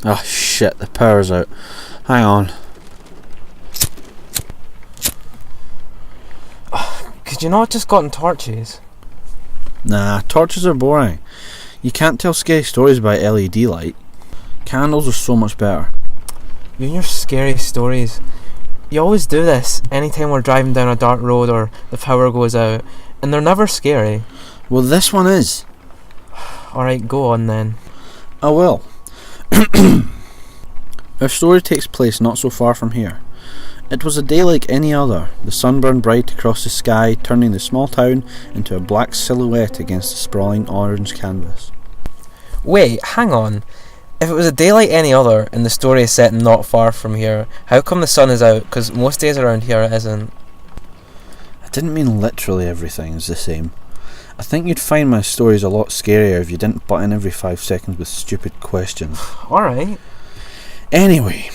Ah, shit, the power's out. Hang on. Could you not just gotten torches? Nah, torches are boring. You can't tell scary stories by LED light. Candles are so much better. You and your scary stories. You always do this anytime we're driving down a dark road or the power goes out, and they're never scary. Well, this one is. Alright, go on then. I will. Our story takes place not so far from here. It was a day like any other, the sun burned bright across the sky, turning the small town into a black silhouette against the sprawling orange canvas. Wait, hang on. If it was a day like any other, and the story is set not far from here, how come the sun is out? Because most days around here it isn't. I didn't mean literally everything is the same. I think you'd find my stories a lot scarier if you didn't butt in every 5 seconds with stupid questions. Alright. Anyway,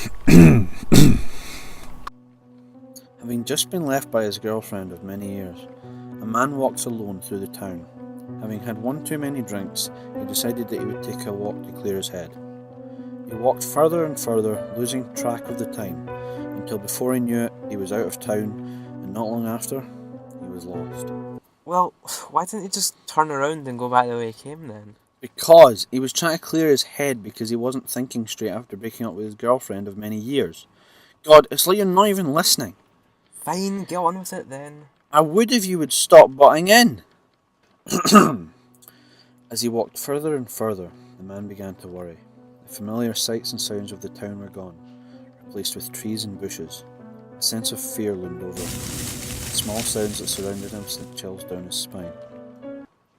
having just been left by his girlfriend of many years, a man walks alone through the town. Having had one too many drinks, he decided that he would take a walk to clear his head. He walked further and further, losing track of the time, until before he knew it, he was out of town, and not long after, he was lost. Well, why didn't he just turn around and go back the way he came then? Because he was trying to clear his head because he wasn't thinking straight after breaking up with his girlfriend of many years. God, it's like you're not even listening. Fine, get on with it then. I would if you would stop butting in. As he walked further and further, the man began to worry. The familiar sights and sounds of the town were gone, replaced with trees and bushes. A sense of fear loomed over him. The small sounds that surrounded him sent chills down his spine.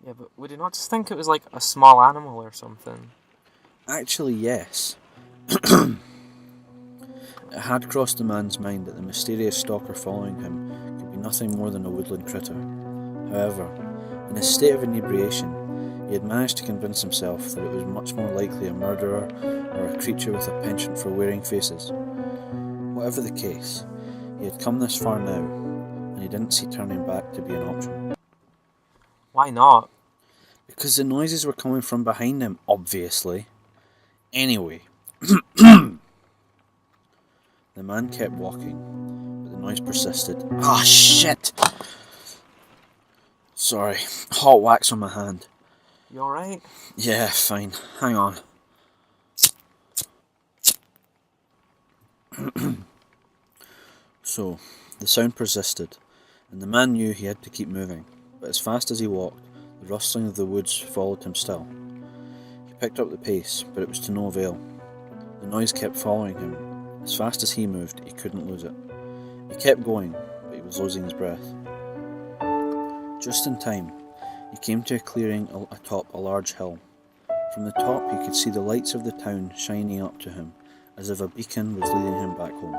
Yeah, but would you not just think it was like a small animal or something? Actually, yes. It had crossed the man's mind that the mysterious stalker following him could be nothing more than a woodland critter. However, in his state of inebriation, he had managed to convince himself that it was much more likely a murderer or a creature with a penchant for wearing faces. Whatever the case, he had come this far now, and he didn't see turning back to be an option. Why not? Because the noises were coming from behind him, obviously. Anyway, the man kept walking, but the noise persisted. Ah, shit! Sorry, hot wax on my hand. You alright? Yeah, fine. Hang on. So, the sound persisted, and the man knew he had to keep moving, but as fast as he walked, the rustling of the woods followed him still. He picked up the pace, but it was to no avail. The noise kept following him. As fast as he moved, he couldn't lose it. He kept going, but he was losing his breath. Just in time, he came to a clearing atop a large hill. From the top, he could see the lights of the town shining up to him, as if a beacon was leading him back home.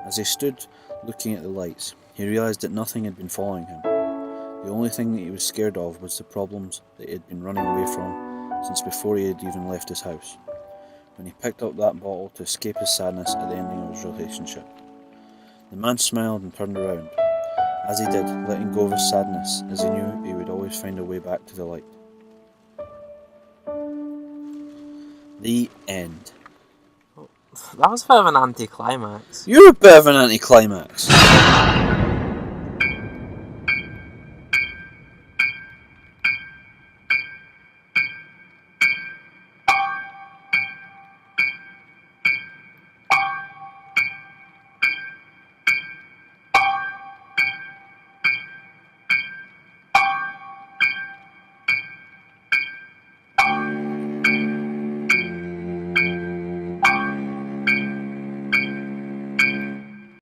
As he stood looking at the lights, he realised that nothing had been following him. The only thing that he was scared of was the problems that he had been running away from since before he had even left his house, when he picked up that bottle to escape his sadness at the ending of his relationship. The man smiled and turned around. As he did, letting go of his sadness, as he knew he would always find a way back to the light. The end. That was a bit of an anticlimax. You're a bit of an anticlimax.